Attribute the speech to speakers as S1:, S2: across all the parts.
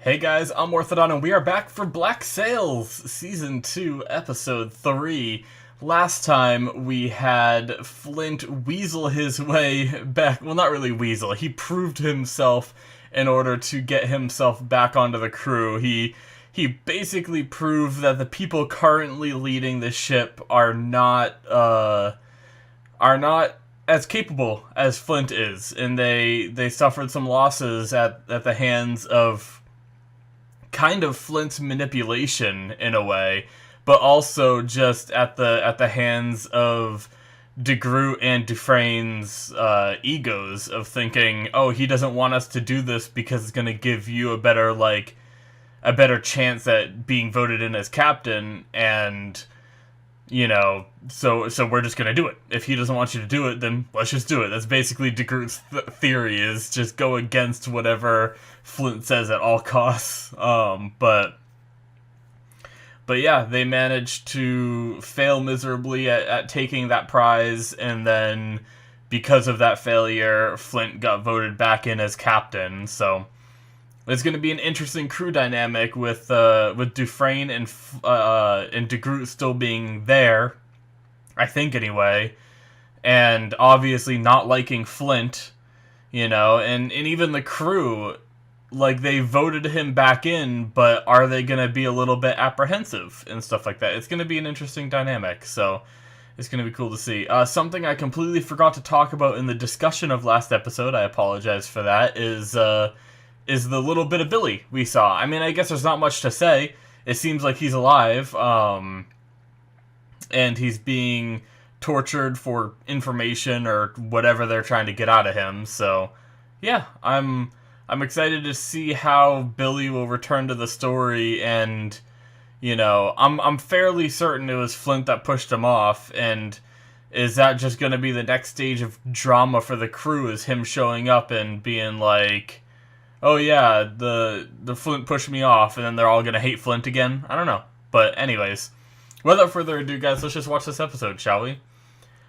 S1: Hey guys, I'm Morthadon, and we are back for Black Sails, Season 2, Episode 3. Last time we had Flint weasel his way back. Well, not really weasel. He proved himself in order to get himself back onto the crew. He basically proved that the people currently leading the ship are not as capable as Flint is, and they suffered some losses at the hands of kind of Flint's manipulation in a way, but also just at the hands of DeGroot and Dufresne's egos of thinking, oh, he doesn't want us to do this because it's going to give you a better chance at being voted in as captain, and so we're just gonna do it. If he doesn't want you to do it, then let's just do it. That's basically DeGroot's theory, is just go against whatever Flint says at all costs. But yeah, they managed to fail miserably at taking that prize, and then because of that failure, Flint got voted back in as captain. So it's going to be an interesting crew dynamic with Dufresne and DeGroot still being there, I think anyway, and obviously not liking Flint, and even the crew, like, they voted him back in, but are they going to be a little bit apprehensive and stuff like that? It's going to be an interesting dynamic, so it's going to be cool to see. Something I completely forgot to talk about in the discussion of last episode, I apologize for that, is the little bit of Billy we saw. I mean, I guess there's not much to say. It seems like he's alive, and he's being tortured for information or whatever they're trying to get out of him. So, yeah, I'm excited to see how Billy will return to the story, and I'm fairly certain it was Flint that pushed him off, and is that just going to be the next stage of drama for the crew, is him showing up and being like, oh yeah, the Flint pushed me off, and then they're all gonna hate Flint again? I don't know. But anyways, without further ado, guys, let's just watch this episode, shall we?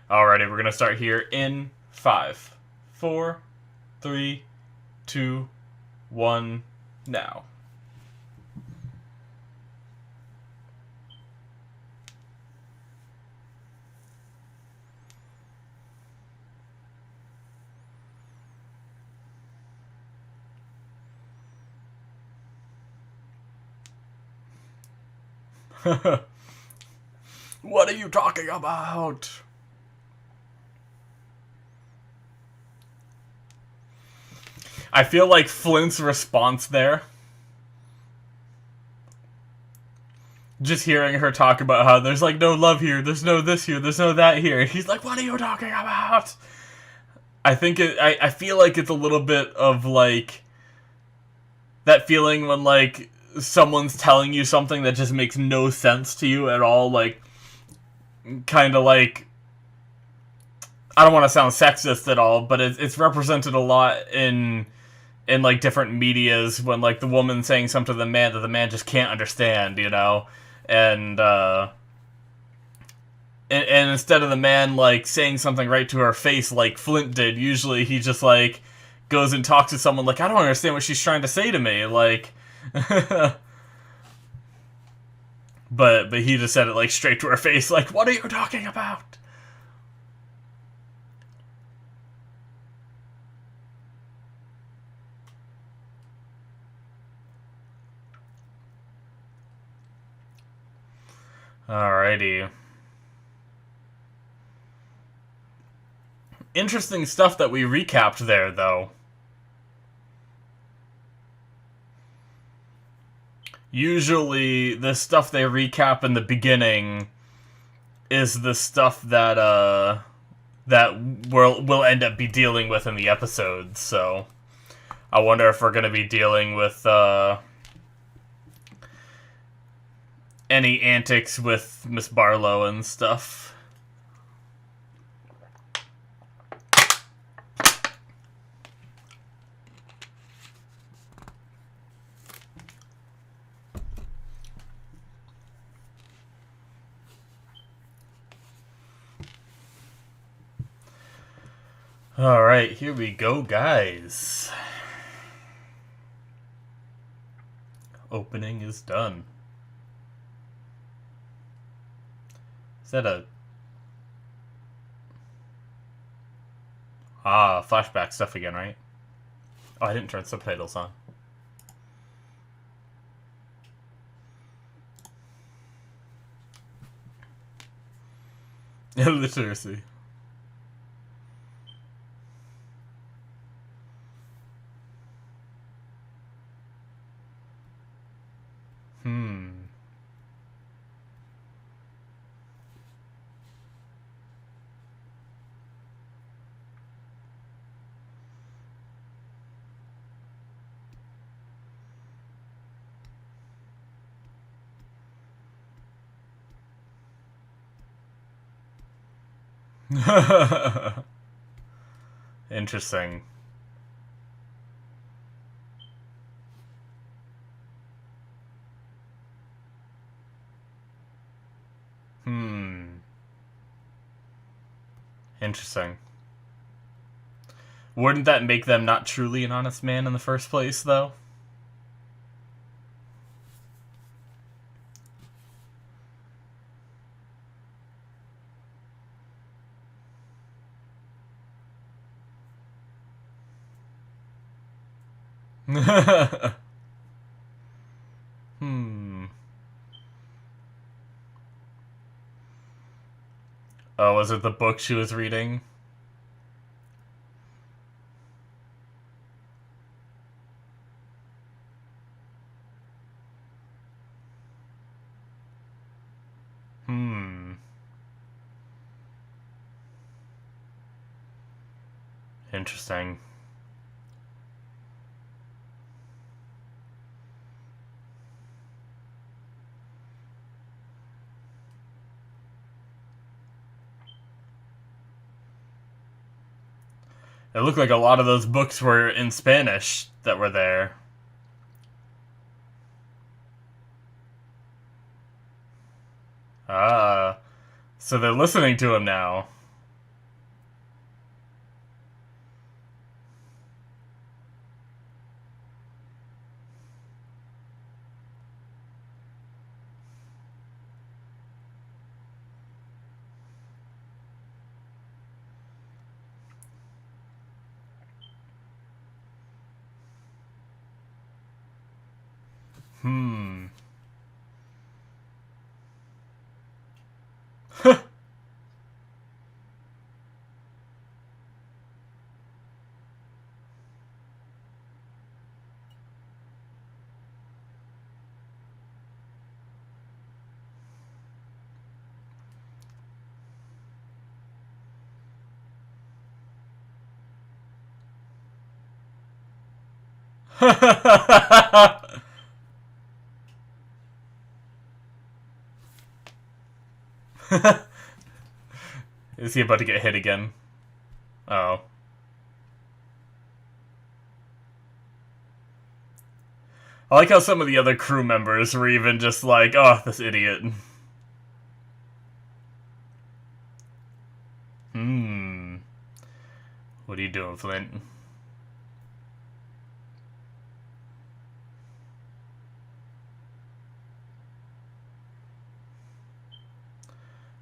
S1: Alrighty, we're gonna start here in 5, 4, 3, 2, 1, now. What are you talking about? I feel like Flint's response there, just hearing her talk about how there's like no love here, there's no this here, there's no that here. He's like, what are you talking about? I feel like it's a little bit of like that feeling when like someone's telling you something that just makes no sense to you at all, like kind of like, I don't want to sound sexist at all, but it's represented a lot in like different medias, when like the woman saying something to the man that the man just can't understand, and and instead of the man like saying something right to her face like Flint did, usually he just like goes and talks to someone like, I don't understand what she's trying to say to me, like but he just said it like straight to her face, like, what are you talking about? Alrighty. Interesting stuff that we recapped there, though. Usually, the stuff they recap in the beginning is the stuff that we'll end up be dealing with in the episode. So, I wonder if we're gonna be dealing with any antics with Miss Barlow and stuff. Alright, here we go, guys. Opening is done. Is that a... Ah, flashback stuff again, right? Oh, I didn't turn subtitles on. Illiteracy. Interesting. Interesting. Wouldn't that make them not truly an honest man in the first place, though? Oh, was it the book she was reading? Interesting. It looked like a lot of those books were in Spanish that were there. Ah, so they're listening to him now. Is he about to get hit again? Oh. I like how some of the other crew members were even just like, oh, this idiot. What are you doing, Flint?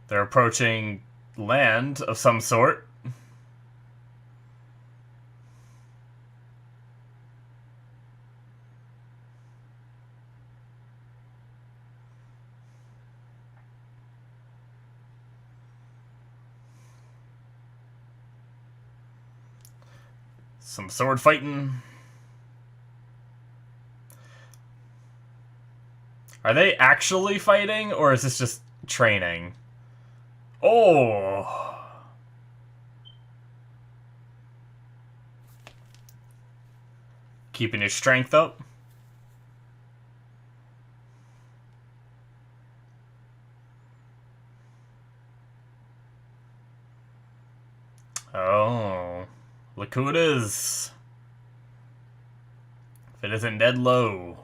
S1: They're approaching land of some sort. Some sword fighting. Are they actually fighting, or is this just training? Oh! Keeping your strength up. Oh. Look who it is. If it isn't Ned Lowe.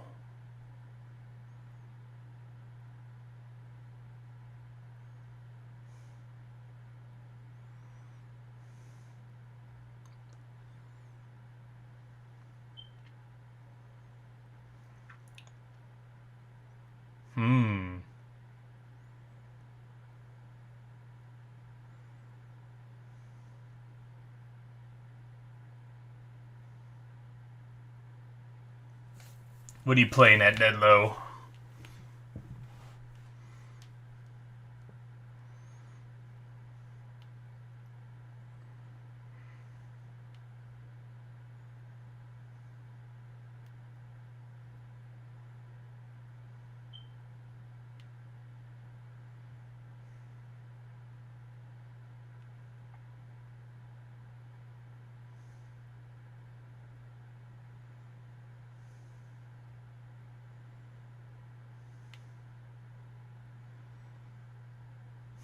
S1: Hmm. What are you playing at, Nedlow?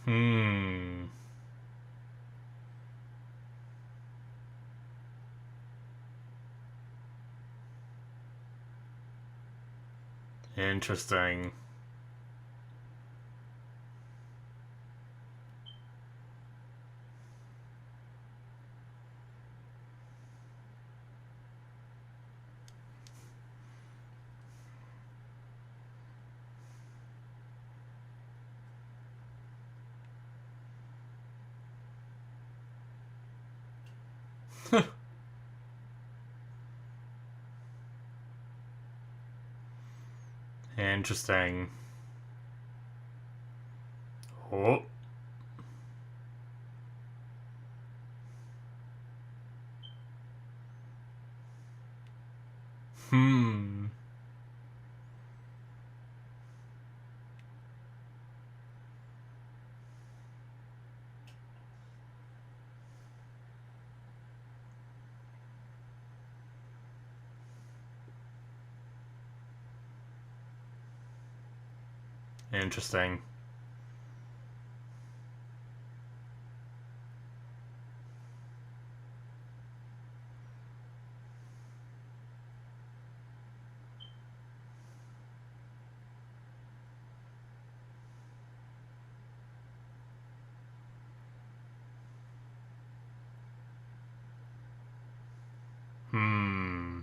S1: Hmm. Interesting. Interesting. Oh. Hmm. Interesting. Hmm.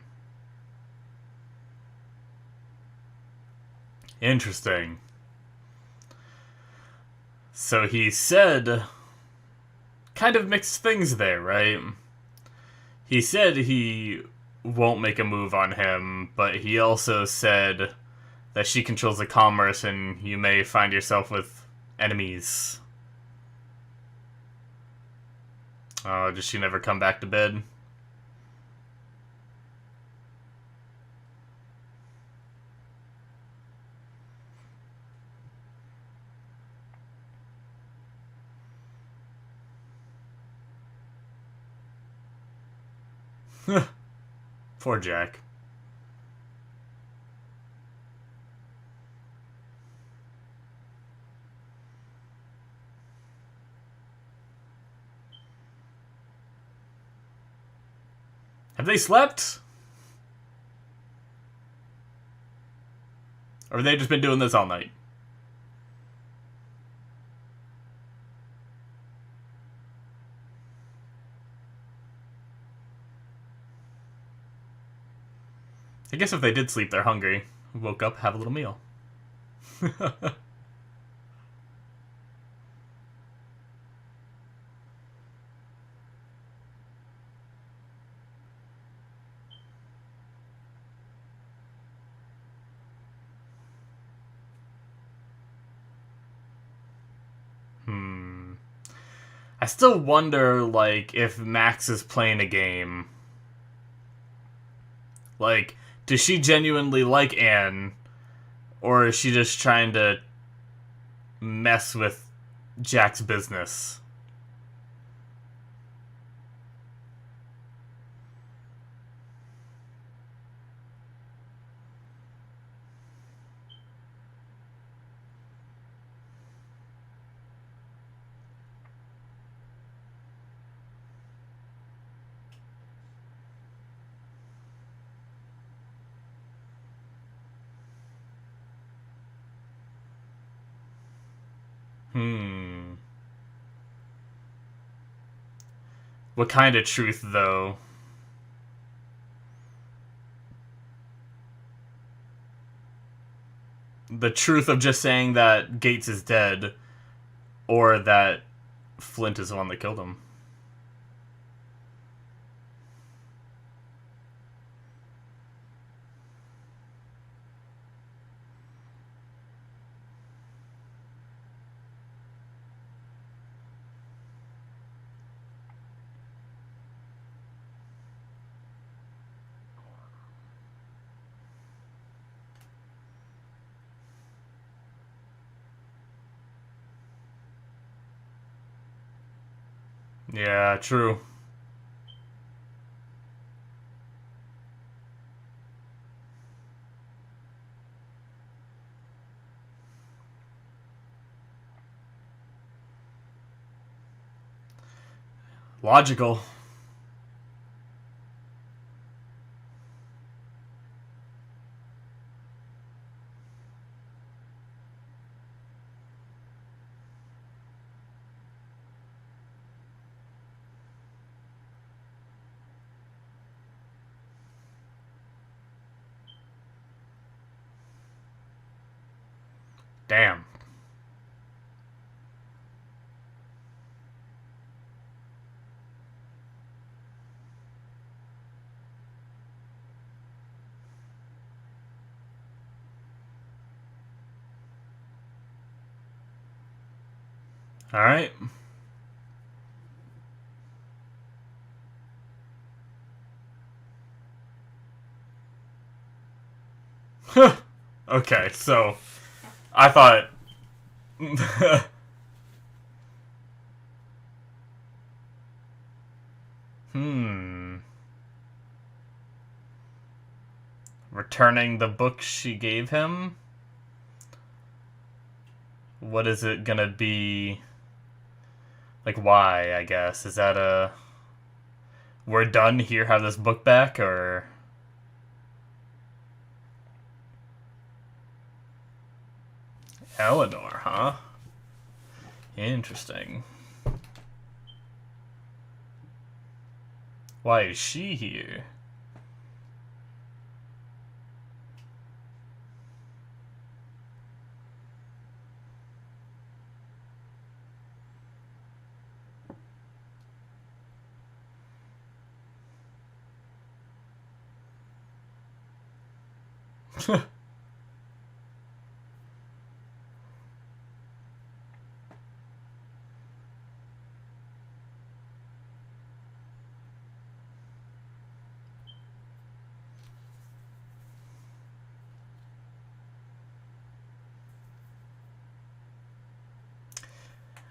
S1: Interesting. So he said kind of mixed things there, right? He said he won't make a move on him, but he also said that she controls the commerce and you may find yourself with enemies. Oh, does she never come back to bed? Poor Jack. Have they slept? Or have they just been doing this all night? I guess if they did sleep, they're hungry. Woke up, have a little meal. Hmm. I still wonder, like, if Max is playing a game. Like, does she genuinely like Anne? Or is she just trying to mess with Jack's business? Hmm. What kind of truth, though? the truth of just saying that Gates is dead, or that Flint is the one that killed him. Yeah, true. Logical. Damn. Alright. Okay, so I thought hmm. Returning the book she gave him? What is it gonna be? Like, why, I guess? Is that a... We're done here, have this book back, or... Eleanor, huh? Interesting. Why is she here?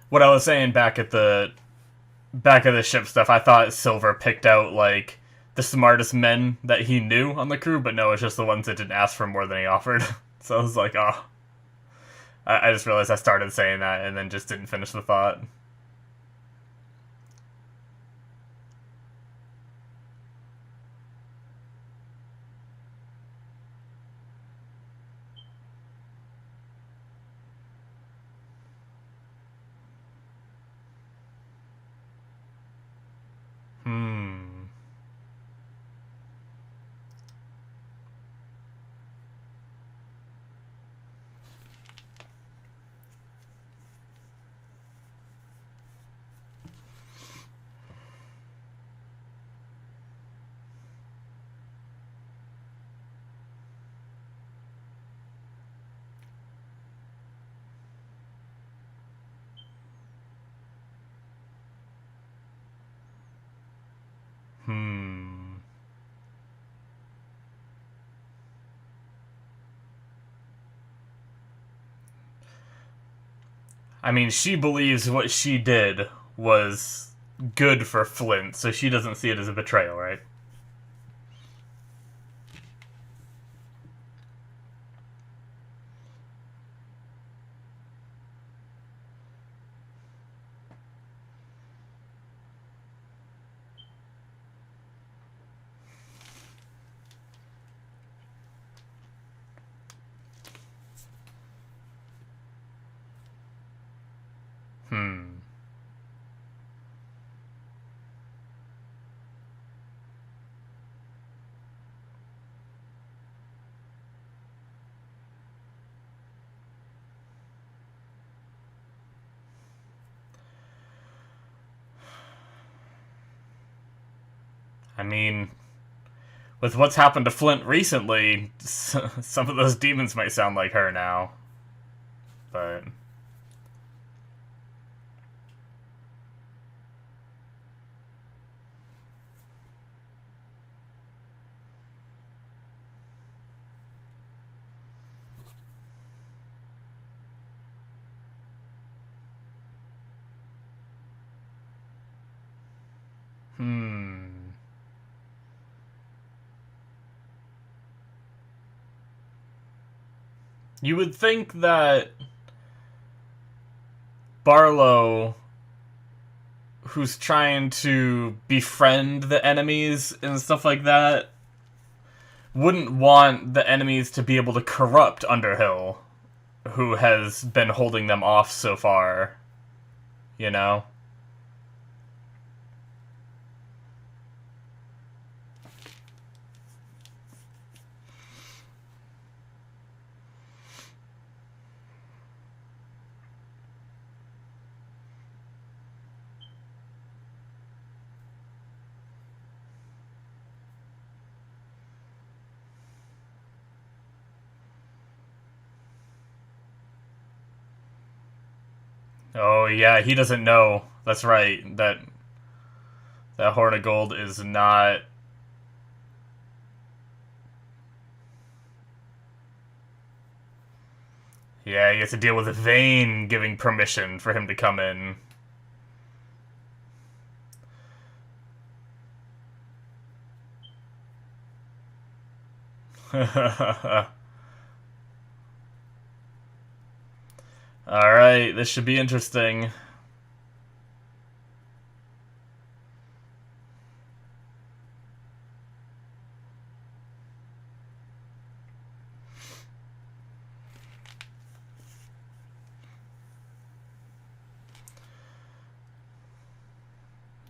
S1: What I was saying back at the ship stuff, I thought Silver picked out, like, the smartest men that he knew on the crew, but no, it's just the ones that didn't ask for more than he offered. So I was like, oh. I just realized I started saying that and then just didn't finish the thought. Hmm. Hmm. I mean, she believes what she did was good for Flint, so she doesn't see it as a betrayal, right? Hmm. I mean, with what's happened to Flint recently, some of those demons might sound like her now. But... You would think that Barlow, who's trying to befriend the enemies and stuff like that, wouldn't want the enemies to be able to corrupt Underhill, who has been holding them off so far. You know? Oh yeah, he doesn't know. That's right. That Horn of Gold is not... Yeah, he has to deal with Vane giving permission for him to come in. Alright, this should be interesting.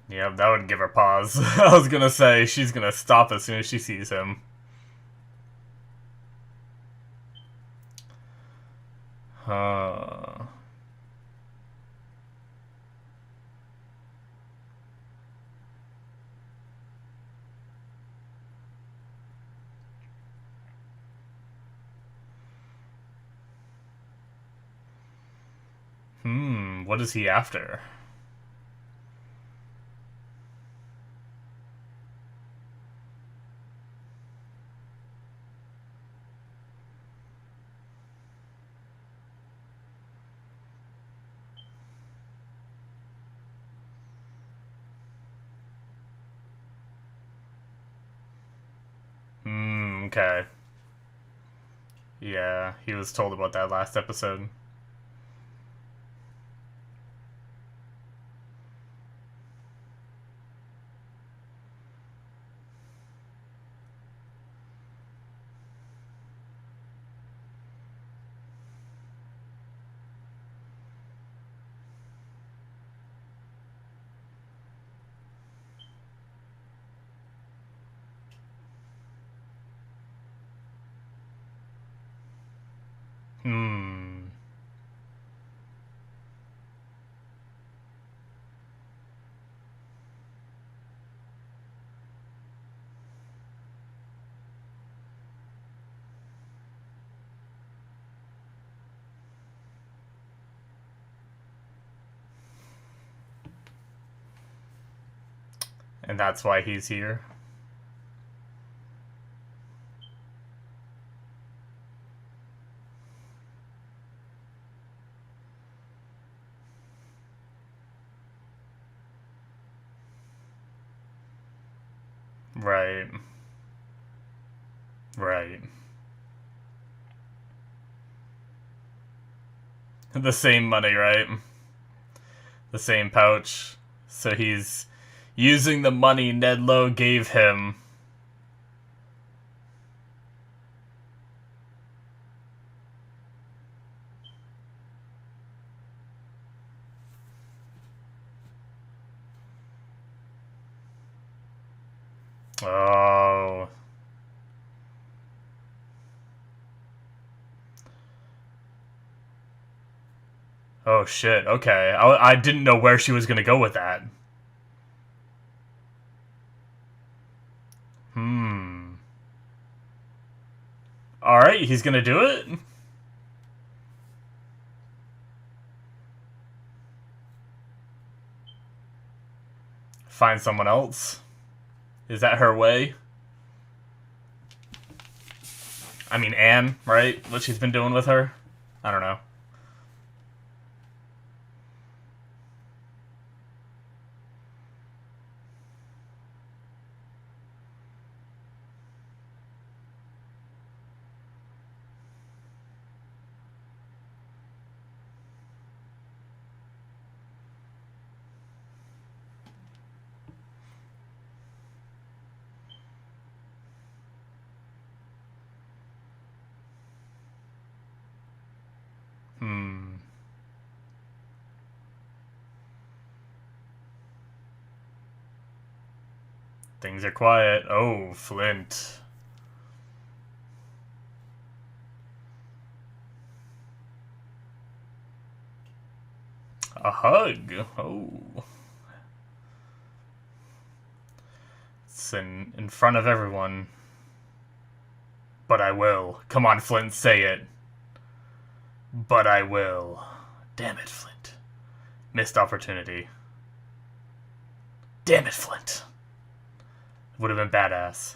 S1: Yeah, that would give her pause. I was gonna say, she's gonna stop as soon as she sees him. What is he after? Okay. Yeah, he was told about that last episode. And that's why he's here. Right. Right. The same money, right? The same pouch. So he's using the money Ned Lowe gave him. Oh. Oh shit, okay. I didn't know where she was gonna go with that. Wait, he's gonna do it? Find someone else? Is that her way? I mean, Anne, right? What she's been doing with her? I don't know. Things are quiet. Oh, Flint. A hug. Oh. It's in front of everyone. But I will. Come on, Flint, say it. But I will. Damn it, Flint. Missed opportunity. Damn it, Flint. Would have been badass.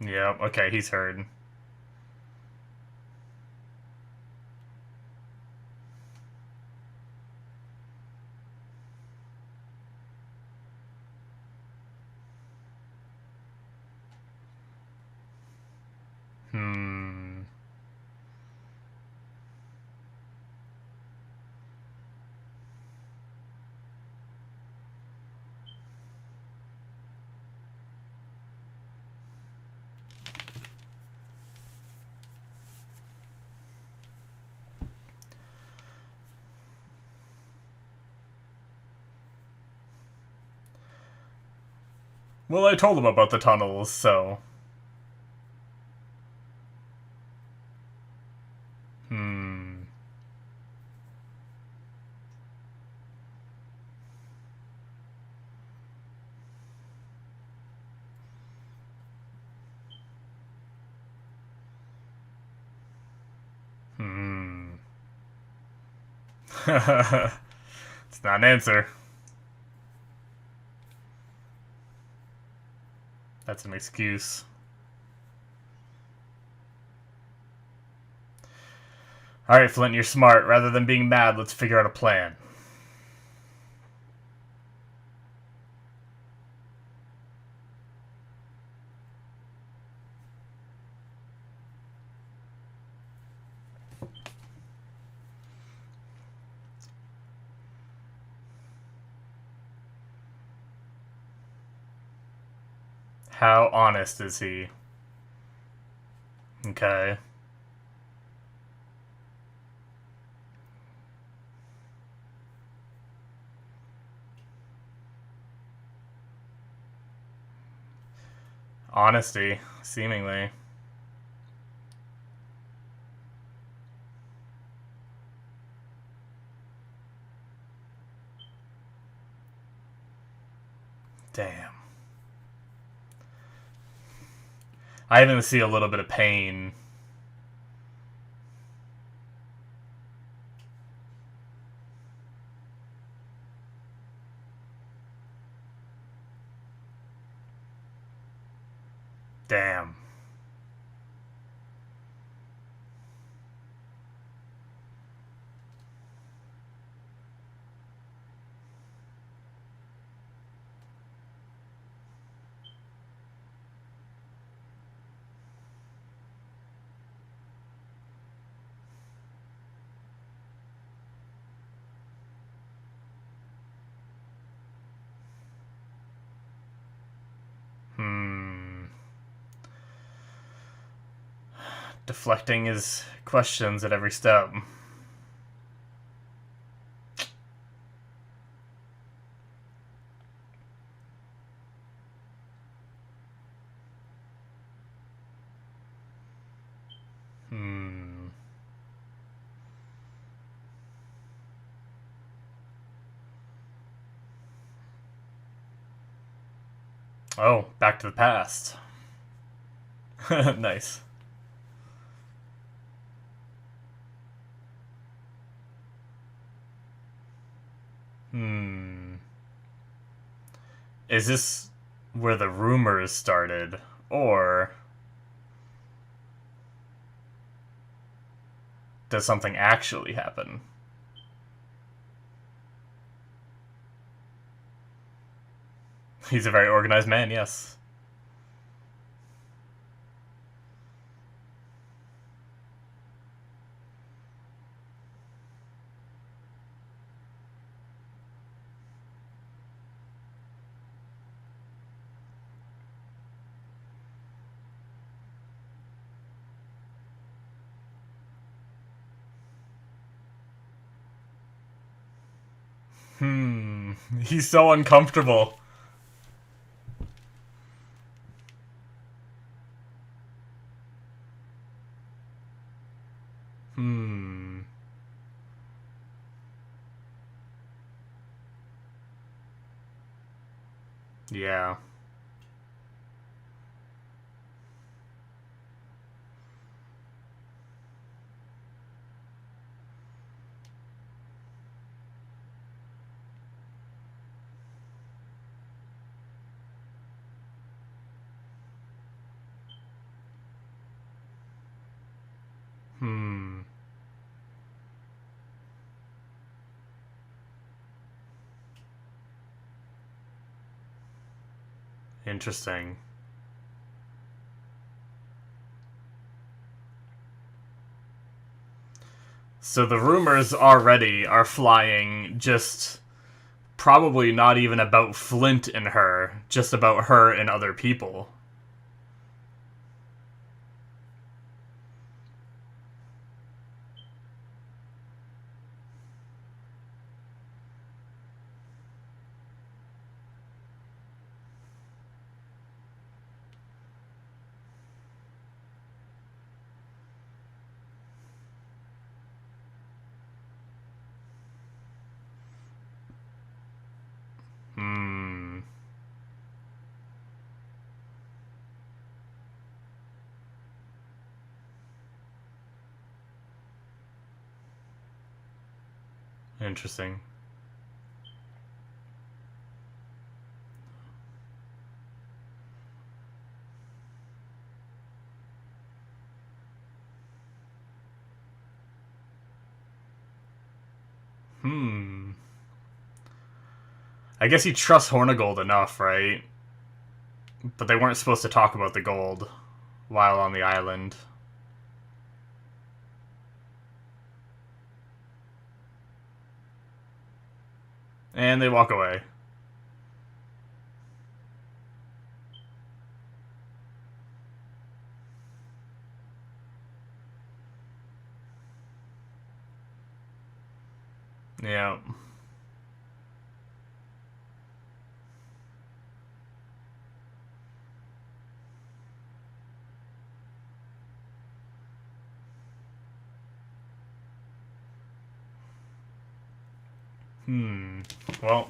S1: Yeah, okay, he's heard. Well, I told him about the tunnels, so... It's not an answer. That's an excuse. Alright, Flint, you're smart. Rather than being mad, let's figure out a plan. How honest is he? Okay. Honesty, seemingly. Damn. I even see a little bit of pain. Damn. Deflecting his questions at every step. Oh, back to the past. Nice. Is this where the rumors started? Or does something actually happen? He's a very organized man, yes. He's so uncomfortable. Yeah. Interesting. So the rumors already are flying, just probably not even about Flint and her, just about her and other people. Interesting. I guess he trusts Hornigold enough, right? But they weren't supposed to talk about the gold while on the island. And they walk away. Yeah. Well.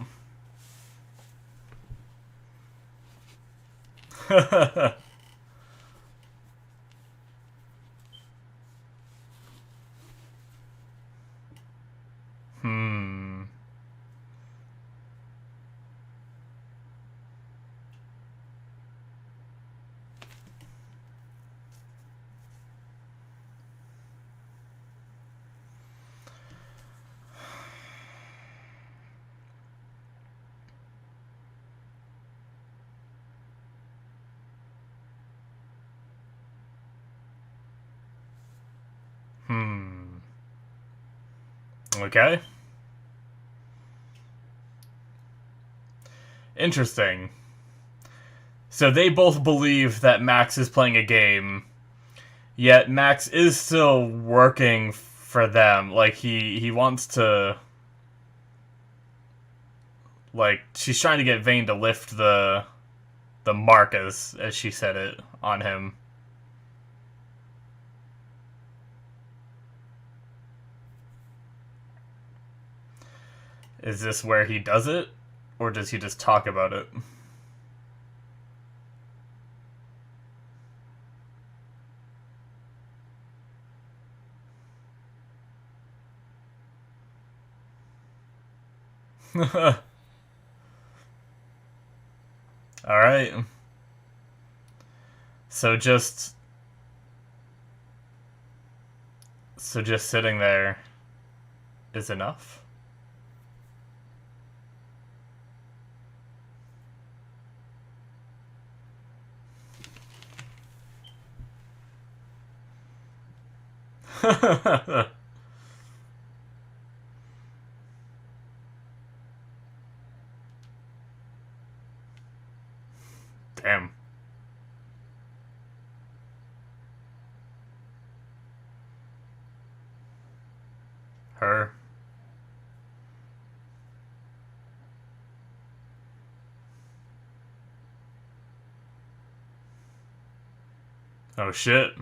S1: Okay. Interesting. So they both believe that Max is playing a game, Yet Max is still working for them. Like, he wants to... Like, she's trying to get Vane to lift the mark, as she said it, on him. Is this where he does it? Or does he just talk about it? Alright. So just... So just sitting there is enough? Damn. Her. Oh shit.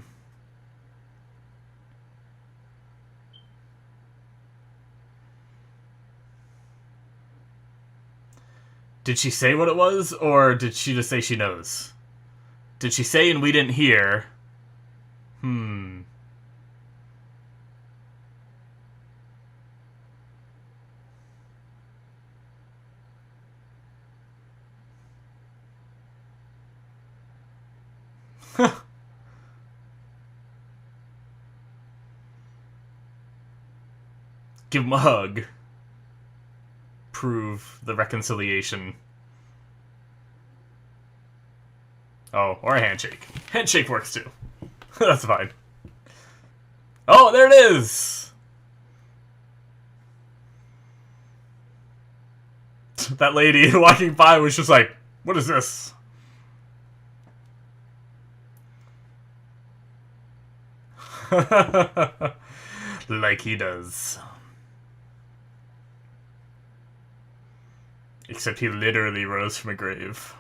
S1: Did she say what it was, or did she just say she knows? Did she say and we didn't hear? Give him a hug. Prove the reconciliation. Oh, or a handshake. Handshake works too. That's fine. Oh, there it is! That lady walking by was just like, what is this? Like he does. Except he literally rose from a grave.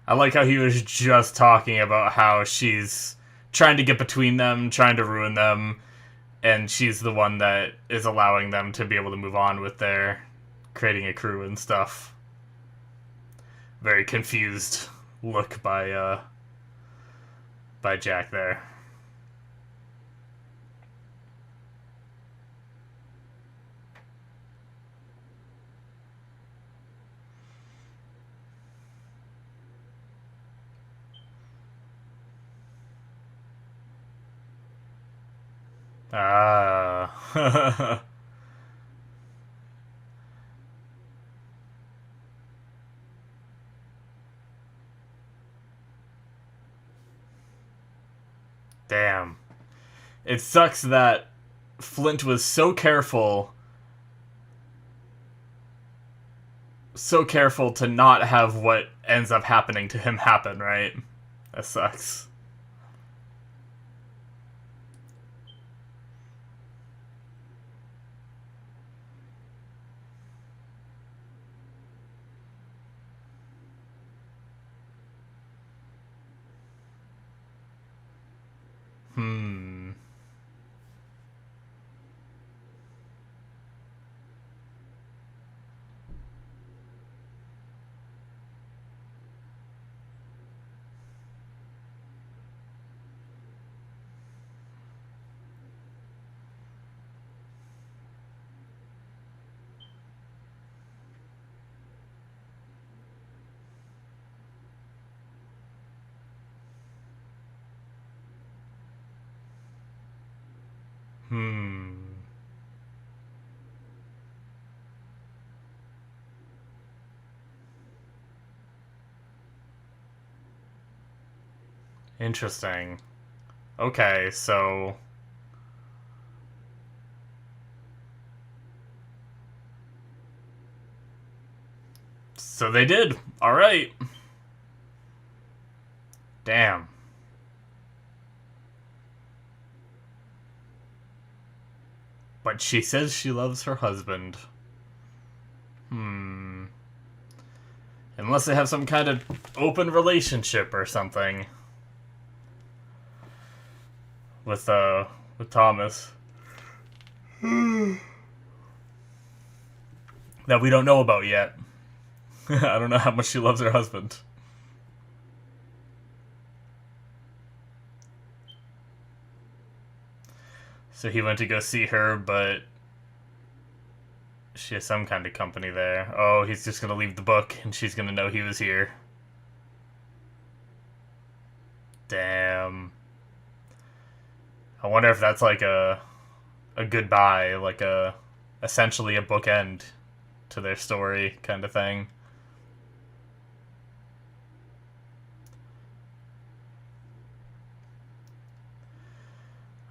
S1: I like how he was just talking about how she's trying to get between them, trying to ruin them, and she's the one that is allowing them to be able to move on with their creating a crew and stuff. Very confused look by Jack there. Ah. Damn. It sucks that Flint was so careful to not have what ends up happening to him happen, right? That sucks. Interesting. Okay, so... So they did. Alright. Damn. But she says she loves her husband. Unless they have some kind of open relationship or something. With Thomas. That we don't know about yet. I don't know how much she loves her husband. So he went to go see her, but she has some kind of company there. Oh, he's just gonna leave the book, and she's gonna know he was here. Damn. I wonder if that's like a goodbye, like essentially a bookend to their story kind of thing.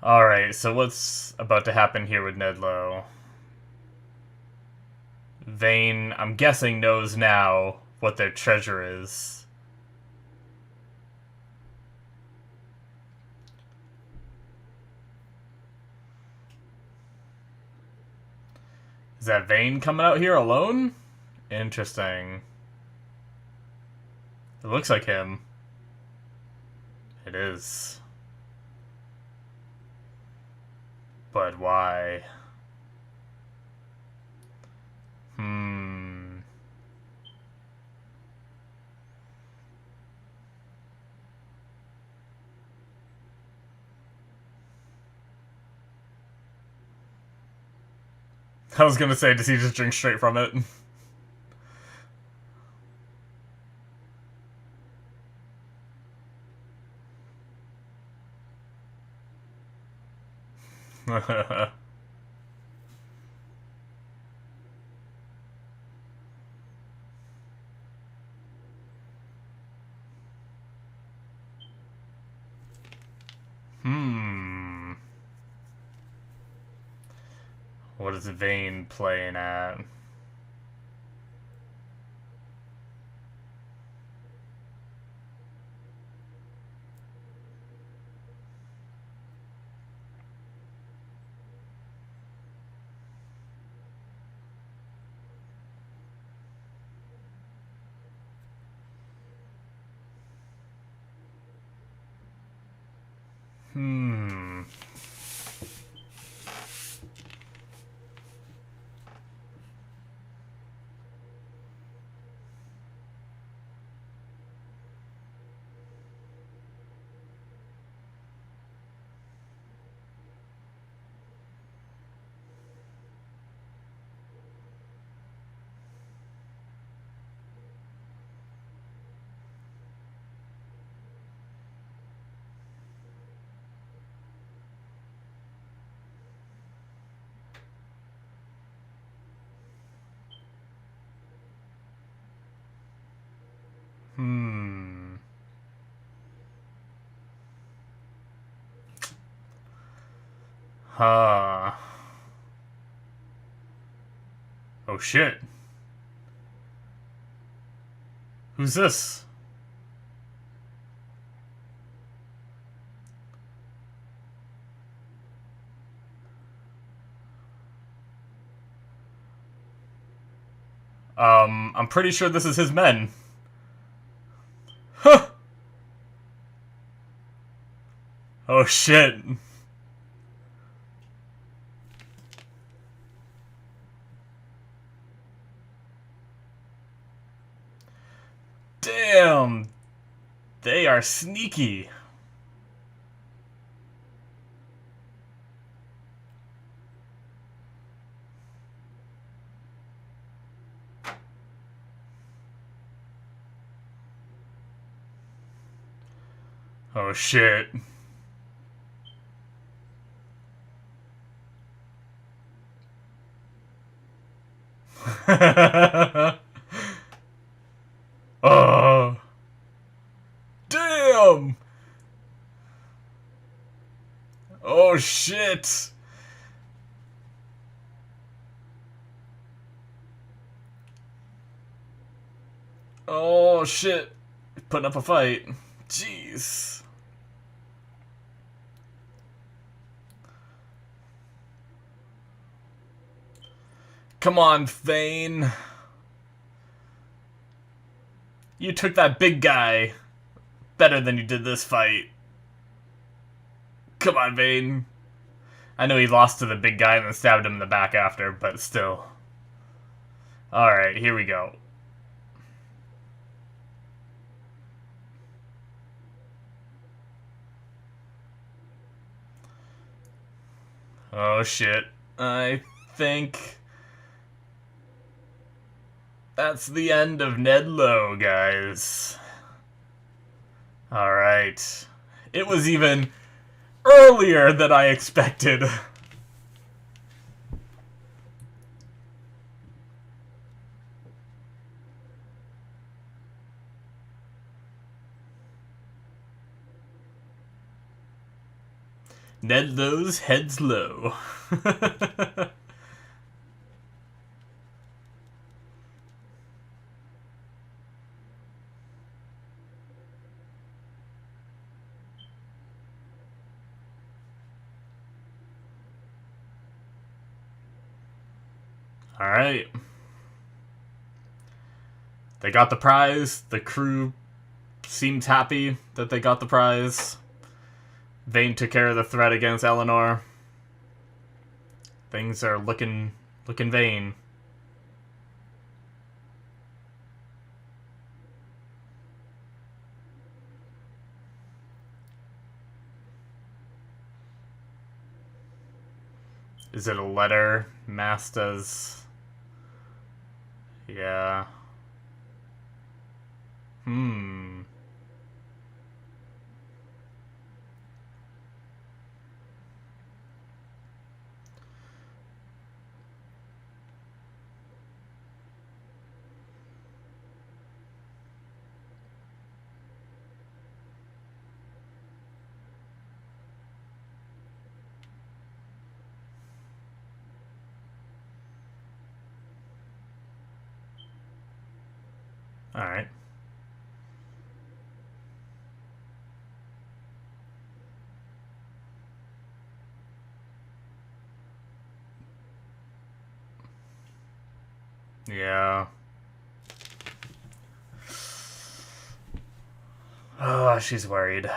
S1: Alright, so what's about to happen here with Ned Lowe? Vane, I'm guessing, knows now what their treasure is. Is that Vane coming out here alone? Interesting. It looks like him. It is. But why? I was gonna say, does he just drink straight from it? What is Vane playing at? Huh. Oh shit. Who's this? I'm pretty sure this is his men. Huh! Oh shit. Damn! They are sneaky. Oh shit. Oh. Damn! Oh shit! Oh shit! Putting up a fight. Jeez. Come on, Vayne. You took that big guy better than you did this fight. Come on, Vayne. I know he lost to the big guy and then stabbed him in the back after, but still. Alright, here we go. Oh shit. I think that's the end of Ned Lowe, guys. Alright. It was even earlier than I expected. Ned Lowe's head's low. Alright. They got the prize. The crew seems happy that they got the prize. Vayne took care of the threat against Eleanor. Things are looking vain. Is it a letter masked as... Yeah. Alright. Yeah. Oh, she's worried.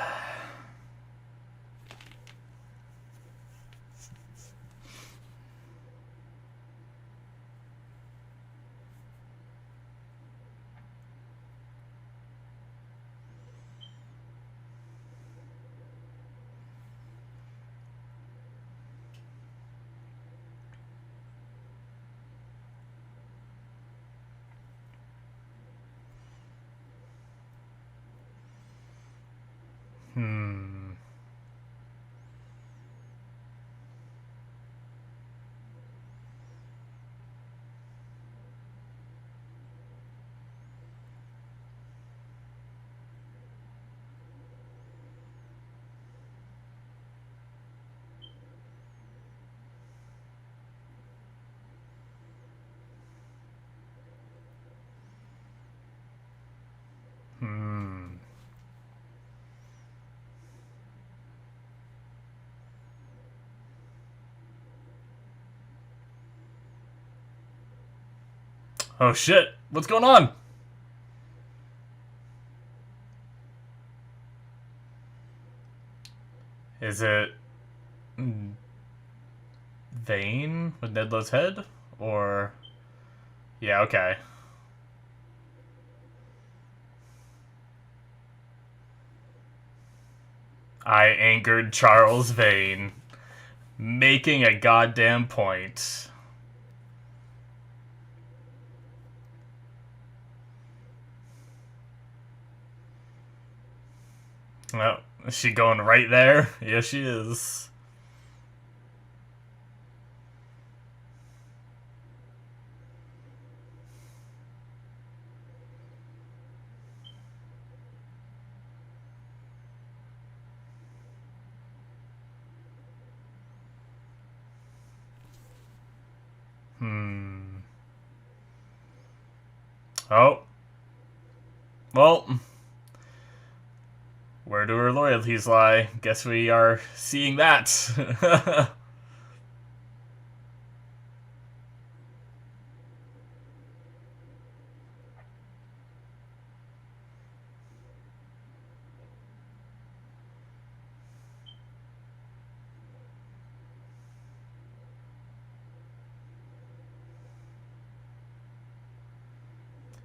S1: Oh shit, what's going on? Is it Vayne with Ned Lowe's head? Or... Yeah, okay. I angered Charles Vayne. Making a goddamn point. Well, is she going right there? Yes, she is. Oh. Well, do her loyalties lie? Guess we are seeing that.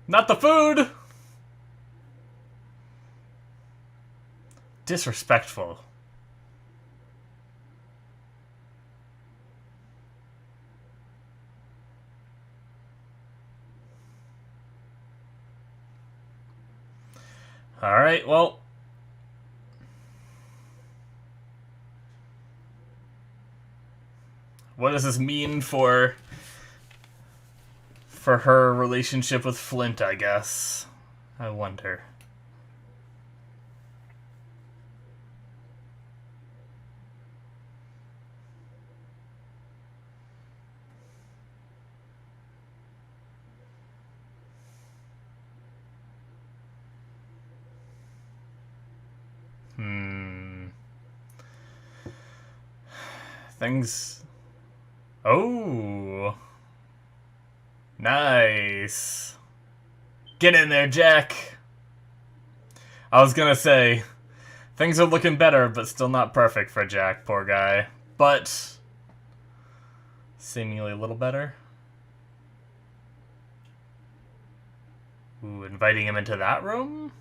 S1: Not the food! Disrespectful. Alright, well. What does this mean for her relationship with Flint, I guess? I wonder. Things... Oh... Nice. Get in there, Jack. I was gonna say, things are looking better, but still not perfect for Jack, poor guy. But, seemingly a little better. Ooh, inviting him into that room?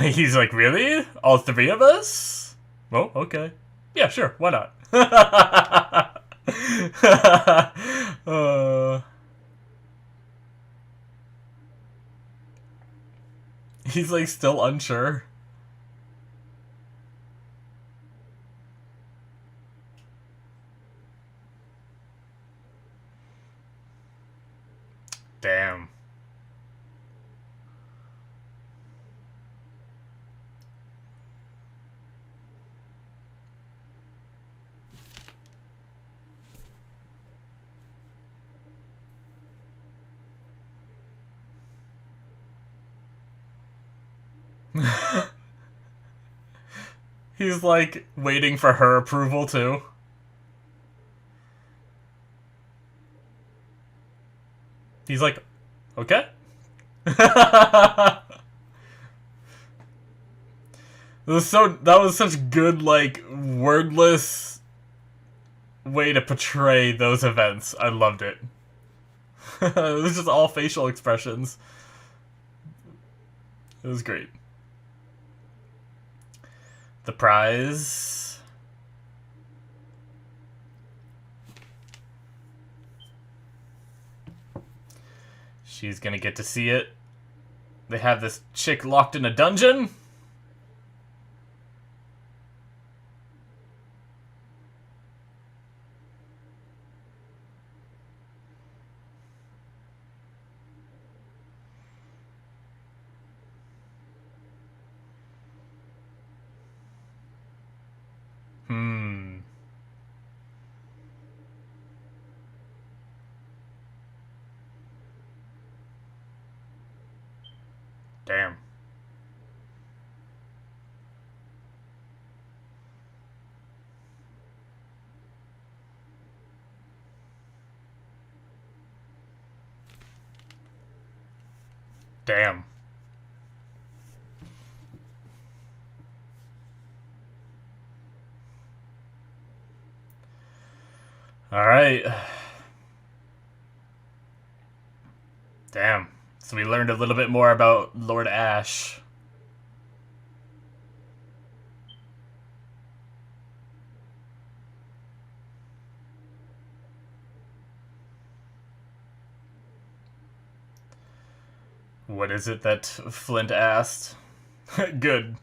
S1: He's like, really? All three of us? Oh, okay. Yeah, sure, why not? He's like still unsure. Damn. He's like waiting for her approval too. He's like, okay. That was such good, like, wordless way to portray those events. I loved it. It was just all facial expressions. It was great. The prize. She's gonna get to see it. They have this chick locked in a dungeon. Damn. Damn. All right. Damn. So we learned a little bit more about Lord Ash. What is it that Flint asked? Good.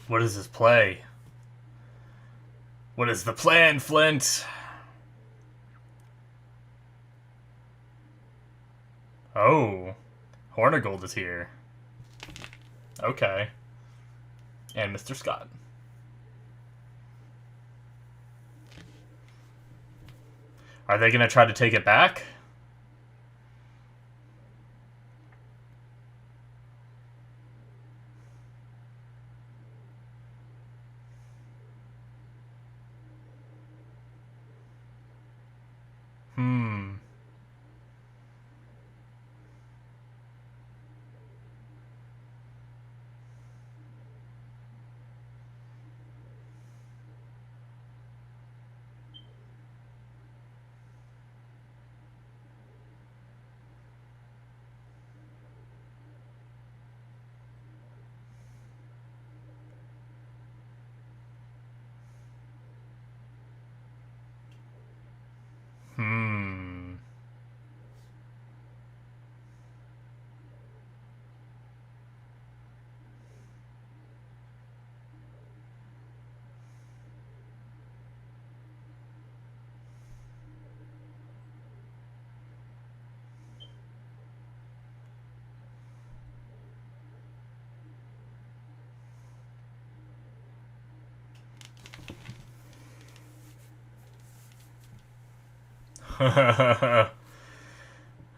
S1: What is this play? What is the plan, Flint? Oh, Hornigold is here. Okay. And Mr. Scott. Are they gonna try to take it back? Hmm. Hmm.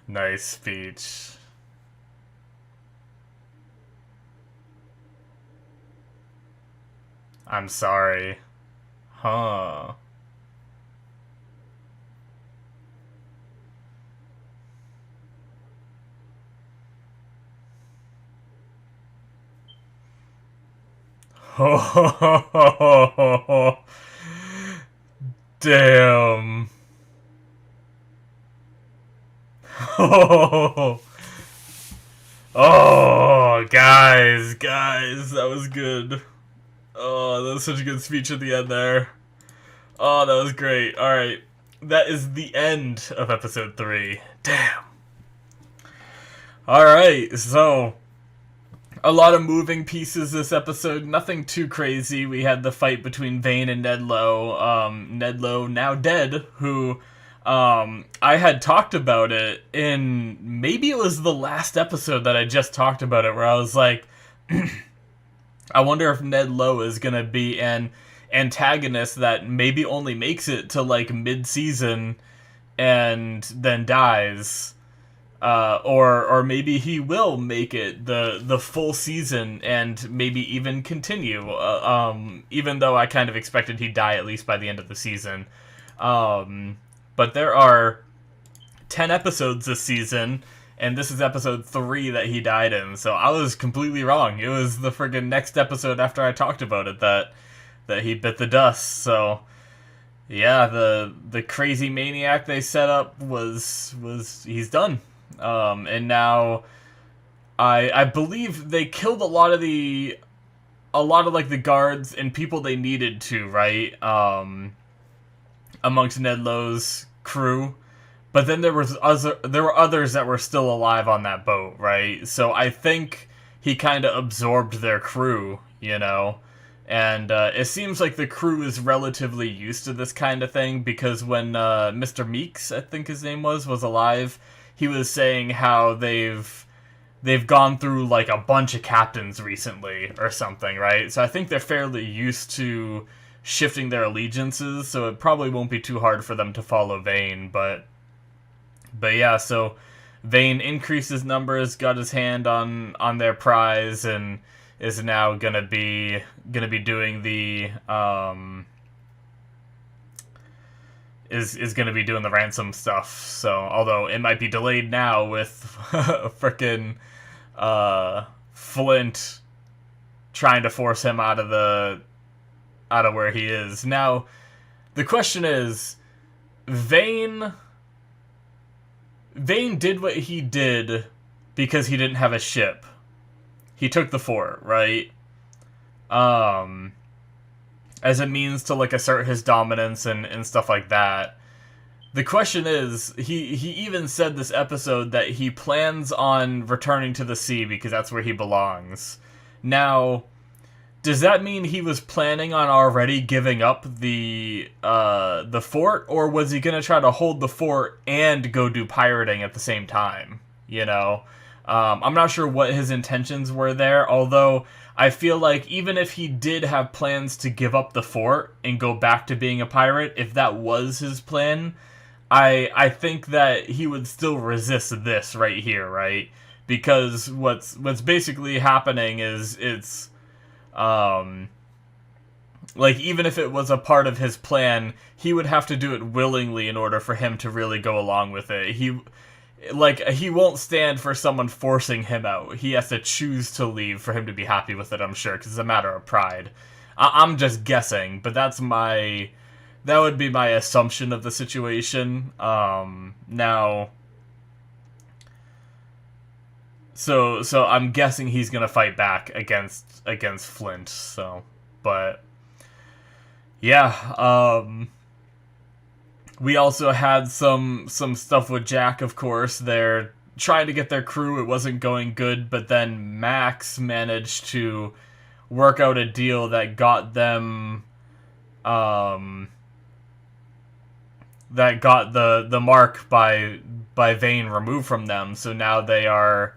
S1: Nice speech. I'm sorry. Huh. Damn. Oh, guys, that was good. Oh, that was such a good speech at the end there. Oh, that was great. Alright, that is the end of episode 3. Damn. Alright, so a lot of moving pieces this episode. Nothing too crazy. We had the fight between Vane and Ned Lowe. Ned Lowe, now dead, who I had talked about it in, maybe it was the last episode that I just talked about it, where I was like, I wonder if Ned Lowe is going to be an antagonist that maybe only makes it to like mid-season and then dies. Or maybe he will make it the full season and maybe even continue. Even though I kind of expected he'd die at least by the end of the season. But there are 10 episodes this season, and this is episode 3 that he died in. So I was completely wrong. It was the friggin' next episode after I talked about it that he bit the dust. So yeah, the crazy maniac they set up was he's done. And now I believe they killed a lot of like the guards and people they needed to, right? Amongst Ned Lowe's crew. But then there were others that were still alive on that boat, right? So I think he kind of absorbed their crew, you know? And it seems like the crew is relatively used to this kind of thing, because when Mr. Meeks, I think his name was alive, he was saying how they've gone through like a bunch of captains recently or something, right? So I think they're fairly used to shifting their allegiances, so it probably won't be too hard for them to follow Vane, but yeah, so Vane increased his numbers, got his hand on their prize, and is now gonna be doing the is gonna be doing the ransom stuff. So although it might be delayed now with frickin' Flint trying to force him out of where he is. Now the question is, Vane did what he did because he didn't have a ship. He took the fort, right? As a means to like assert his dominance and stuff like that. The question is, he even said this episode that he plans on returning to the sea because that's where he belongs. Now, does that mean he was planning on already giving up the fort, or was he gonna try to hold the fort and go do pirating at the same time? You know, I'm not sure what his intentions were there. Although I feel like even if he did have plans to give up the fort and go back to being a pirate, if that was his plan, I think that he would still resist this right here, right? Because what's basically happening is it's um like, even if it was a part of his plan, he would have to do it willingly in order for him to really go along with it. He won't stand for someone forcing him out. He has to choose to leave for him to be happy with it, I'm sure, because it's a matter of pride. I'm just guessing, but that would be my assumption of the situation. Now, so I'm guessing he's gonna fight back against Flint. So, but yeah, we also had some stuff with Jack, of course. They're trying to get their crew. It wasn't going good, but then Max managed to work out a deal that got them that got the mark by Vane removed from them. So now they are,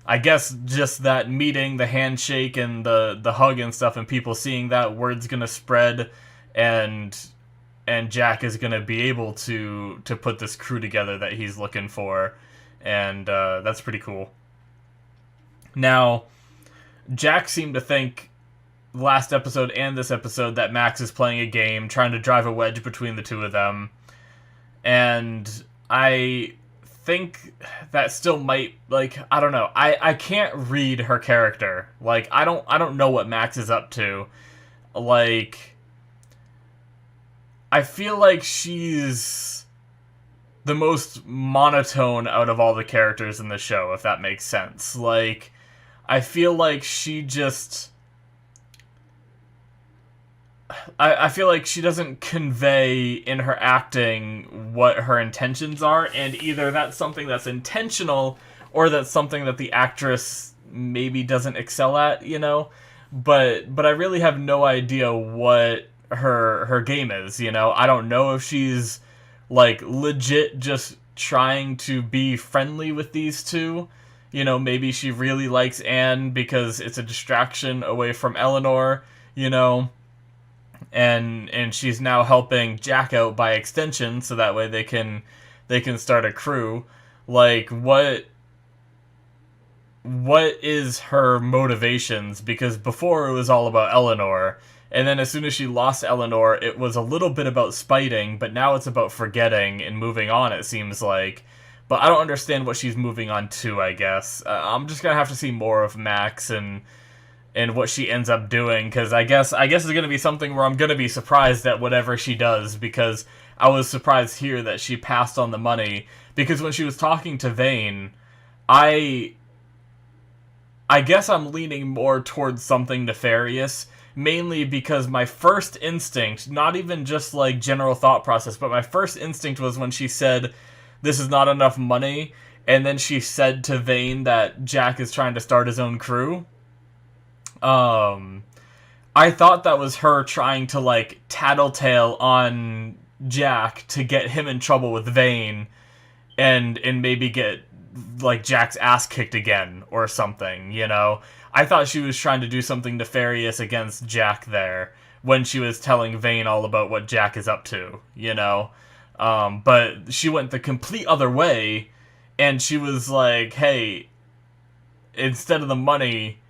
S1: I guess, just that meeting, the handshake and the hug and stuff, and people seeing that, word's gonna spread, and Jack is gonna be able to put this crew together that he's looking for, and that's pretty cool. Now, Jack seemed to think last episode and this episode that Max is playing a game, trying to drive a wedge between the two of them, and I think that still might, like, I don't know. I can't read her character. Like, I don't know what Max is up to. Like, I feel like she's the most monotone out of all the characters in the show, if that makes sense. Like, I feel like she just... I feel like she doesn't convey in her acting what her intentions are, and either that's something that's intentional, or that's something that the actress maybe doesn't excel at, you know? But I really have no idea what her game is, you know? I don't know if she's, like, legit just trying to be friendly with these two. You know, maybe she really likes Anne because it's a distraction away from Eleanor, you know? And she's now helping Jack out by extension, so that way they can start a crew. Like, what is her motivations? Because before it was all about Eleanor, and then as soon as she lost Eleanor, it was a little bit about spiting, but now it's about forgetting and moving on, it seems like. But I don't understand what she's moving on to, I guess. I'm just gonna have to see more of Max and what she ends up doing, because I guess it's going to be something where I'm going to be surprised at whatever she does, because I was surprised here that she passed on the money, because when she was talking to Vane, I guess I'm leaning more towards something nefarious, mainly because my first instinct, not even just like general thought process, but my first instinct was when she said, "This is not enough money," and then she said to Vane that Jack is trying to start his own crew. I thought that was her trying to, like, tattletale on Jack to get him in trouble with Vane and maybe get, like, Jack's ass kicked again or something, you know? I thought she was trying to do something nefarious against Jack there when she was telling Vane all about what Jack is up to, you know? But she went the complete other way, and she was like, hey, instead of the money,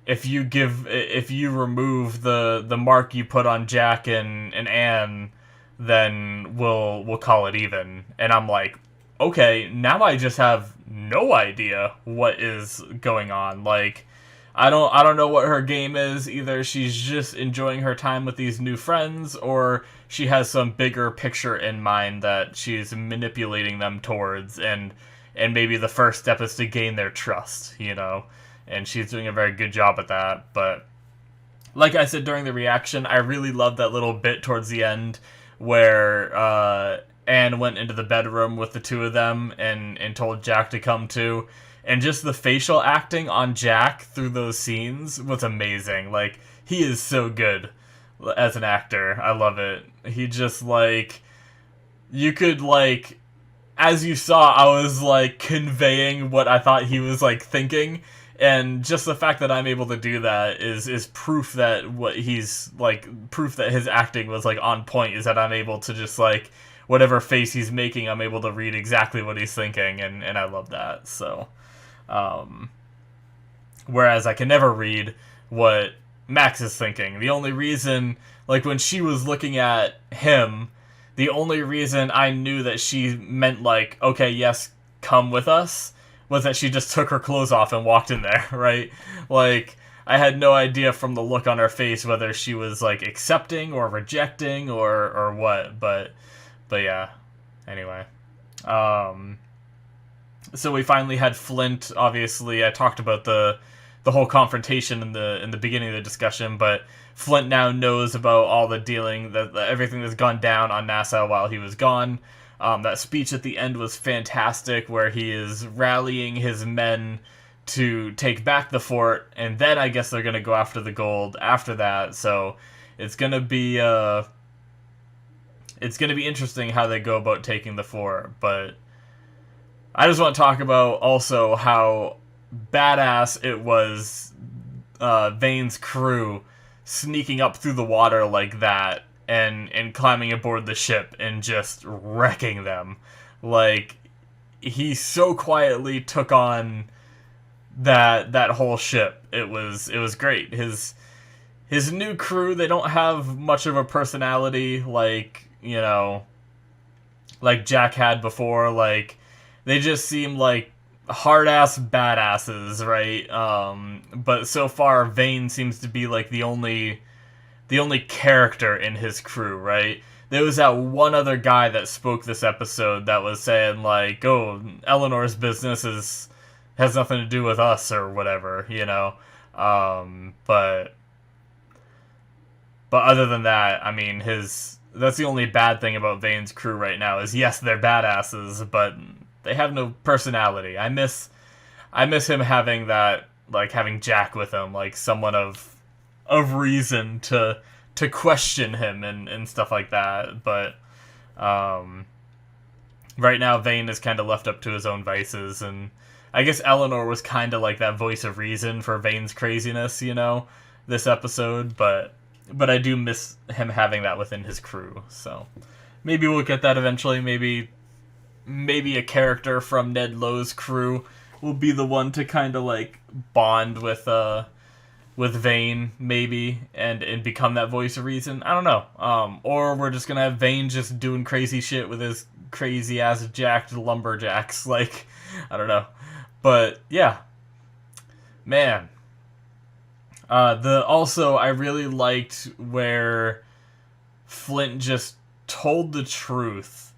S1: if you remove the mark you put on Jack and Anne, then we'll call it even. And I'm like, okay, now I just have no idea what is going on. Like, I don't know what her game is. Either she's just enjoying her time with these new friends, or she has some bigger picture in mind that she's manipulating them towards, and maybe the first step is to gain their trust, you know? And she's doing a very good job at that. But like I said during the reaction, I really loved that little bit towards the end where Anne went into the bedroom with the two of them and told Jack to come too. And just the facial acting on Jack through those scenes was amazing. Like, he is so good as an actor. I love it. He just, like, you could, like, as you saw, I was, like, conveying what I thought he was, like, thinking. And just the fact that I'm able to do that is proof that what he's, like, proof that his acting was, like, on point, is that I'm able to just, like, whatever face he's making, I'm able to read exactly what he's thinking, and I love that. So, whereas I can never read what Max is thinking. The only reason, like when she was looking at him, the only reason I knew that she meant like, okay, yes, come with us, was that she just took her clothes off and walked in there, right? Like, I had no idea from the look on her face whether she was like accepting or rejecting or what, but yeah. Anyway. So we finally had Flint. Obviously, I talked about the whole confrontation in the beginning of the discussion, but Flint now knows about all the dealing, that everything that's gone down on Nassau while he was gone. That speech at the end was fantastic, where he is rallying his men to take back the fort, and then I guess they're gonna go after the gold after that. So it's gonna be interesting how they go about taking the fort. But I just want to talk about also how badass it was, Vane's crew sneaking up through the water like that and climbing aboard the ship and just wrecking them. Like, he so quietly took on that whole ship. It was great. His new crew, they don't have much of a personality like, you know, like Jack had before. Like, they just seem like hard-ass badasses, right? But so far, Vane seems to be like the only character in his crew, right? There was that one other guy that spoke this episode that was saying like, "Oh, Eleanor's business has nothing to do with us," or whatever, you know. But other than that, I mean, that's the only bad thing about Vane's crew right now is, yes, they're badasses, but they have no personality. I miss him having that, like having Jack with him, like someone of reason to question him and stuff like that. But right now Vane is kind of left up to his own vices, and I guess Eleanor was kind of like that voice of reason for Vane's craziness, you know, this episode. But I do miss him having that within his crew. So maybe we'll get that eventually. Maybe a character from Ned Lowe's crew will be the one to kind of like bond with Vane, maybe, and become that voice of reason. I don't know. Or we're just gonna have Vane just doing crazy shit with his crazy ass jacked lumberjacks. Like, I don't know. But yeah, man. Also, I really liked where Flint just told the truth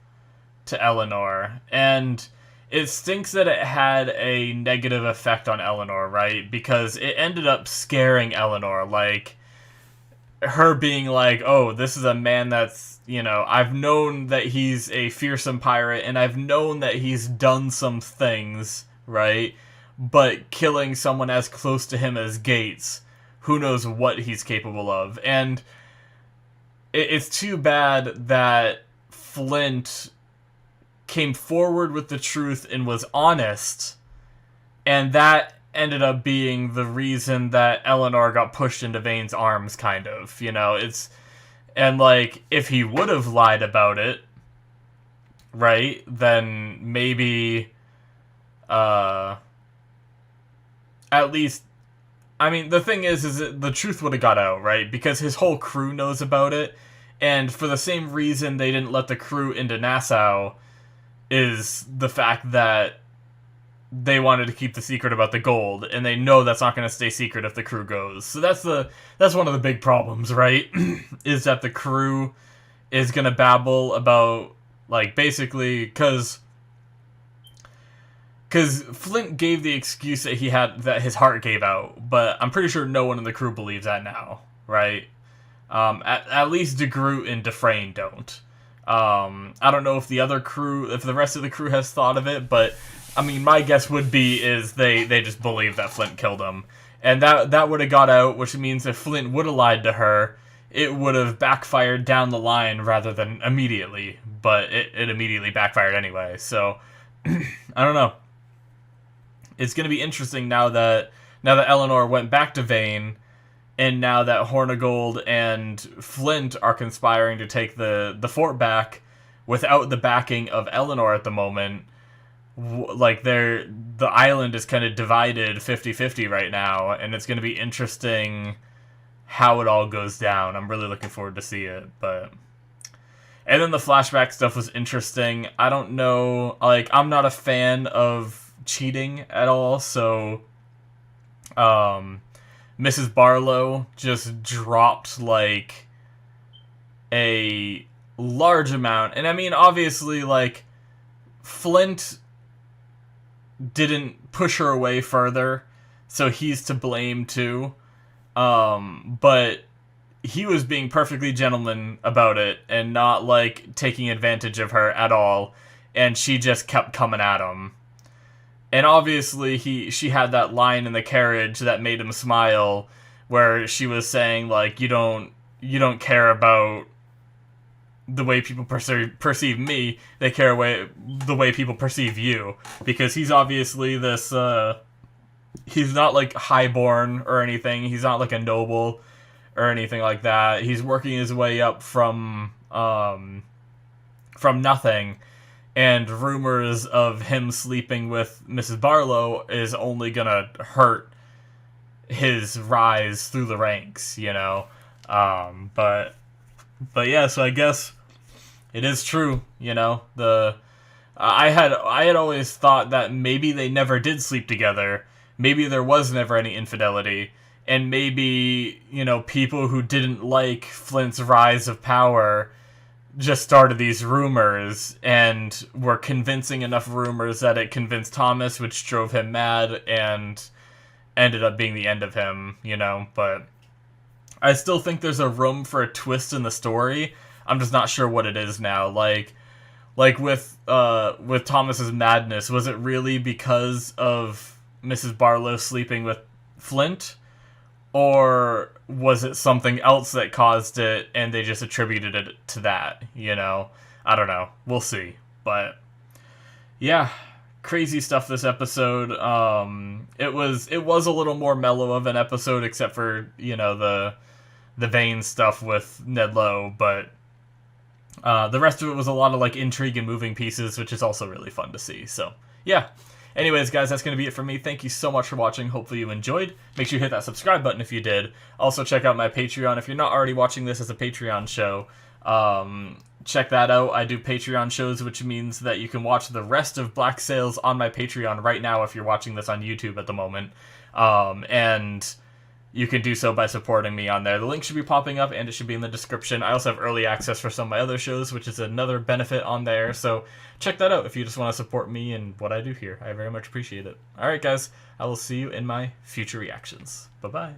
S1: to Eleanor, and it stinks that it had a negative effect on Eleanor, right? Because it ended up scaring Eleanor, like her being like, "Oh, this is a man that's, you know, I've known that he's a fearsome pirate, and I've known that he's done some things, right? But killing someone as close to him as Gates, who knows what he's capable of?" And it's too bad that Flint came forward with the truth and was honest, and that ended up being the reason that Eleanor got pushed into Vane's arms, kind of, you know. And like, if he would have lied about it, right, then maybe at least, I mean, the thing is that the truth would have got out, right? Because his whole crew knows about it, and for the same reason they didn't let the crew into Nassau is the fact that they wanted to keep the secret about the gold, and they know that's not going to stay secret if the crew goes. So that's one of the big problems, right? Is that the crew is going to babble about, like, basically, because Flint gave the excuse that he had, that his heart gave out, but I'm pretty sure no one in the crew believes that now, right? At least DeGroot and Dufresne don't. I don't know if the rest of the crew has thought of it, but I mean, my guess would be is they just believe that Flint killed him, and that would have got out, which means if Flint would have lied to her, it would have backfired down the line rather than immediately, but it immediately backfired anyway. So I don't know. It's gonna be interesting now that Eleanor went back to Vane, and now that Hornigold and Flint are conspiring to take the fort back, without the backing of Eleanor at the moment, like the island is kind of divided 50-50 right now, and it's going to be interesting how it all goes down. I'm really looking forward to see it. But and then the flashback stuff was interesting. I don't know, like, I'm not a fan of cheating at all, so Mrs. Barlow just dropped like a large amount, and I mean, obviously, like, Flint didn't push her away further, so he's to blame too. But he was being perfectly gentleman about it and not, like, taking advantage of her at all, and she just kept coming at him. And obviously she had that line in the carriage that made him smile, where she was saying, like, you don't care about the way people perceive me, they care the way people perceive you. Because he's obviously this, he's not, like, highborn or anything, he's not, like, a noble or anything like that. He's working his way up from nothing, and rumors of him sleeping with Mrs. Barlow is only gonna hurt his rise through the ranks, you know? But yeah, so I guess it is true, you know? I had always thought that maybe they never did sleep together. Maybe there was never any infidelity. And maybe, you know, people who didn't like Flint's rise of power just started these rumors and were convincing enough rumors that it convinced Thomas, which drove him mad and ended up being the end of him, you know? But I still think there's a room for a twist in the story. I'm just not sure what it is now. Like with Thomas's madness, was it really because of Mrs. Barlow sleeping with Flint? Or was it something else that caused it and they just attributed it to that, you know? I don't know. We'll see. But yeah, crazy stuff this episode. It was a little more mellow of an episode, except for, you know, the Vane stuff with Ned Lowe, but the rest of it was a lot of, like, intrigue and moving pieces, which is also really fun to see. So yeah. Anyways, guys, that's going to be it for me. Thank you so much for watching. Hopefully you enjoyed. Make sure you hit that subscribe button if you did. Also, check out my Patreon. If you're not already watching this as a Patreon show, check that out. I do Patreon shows, which means that you can watch the rest of Black Sails on my Patreon right now if you're watching this on YouTube at the moment. And you can do so by supporting me on there. The link should be popping up, and it should be in the description. I also have early access for some of my other shows, which is another benefit on there. So check that out if you just want to support me and what I do here. I very much appreciate it. Alright, guys. I will see you in my future reactions. Bye-bye.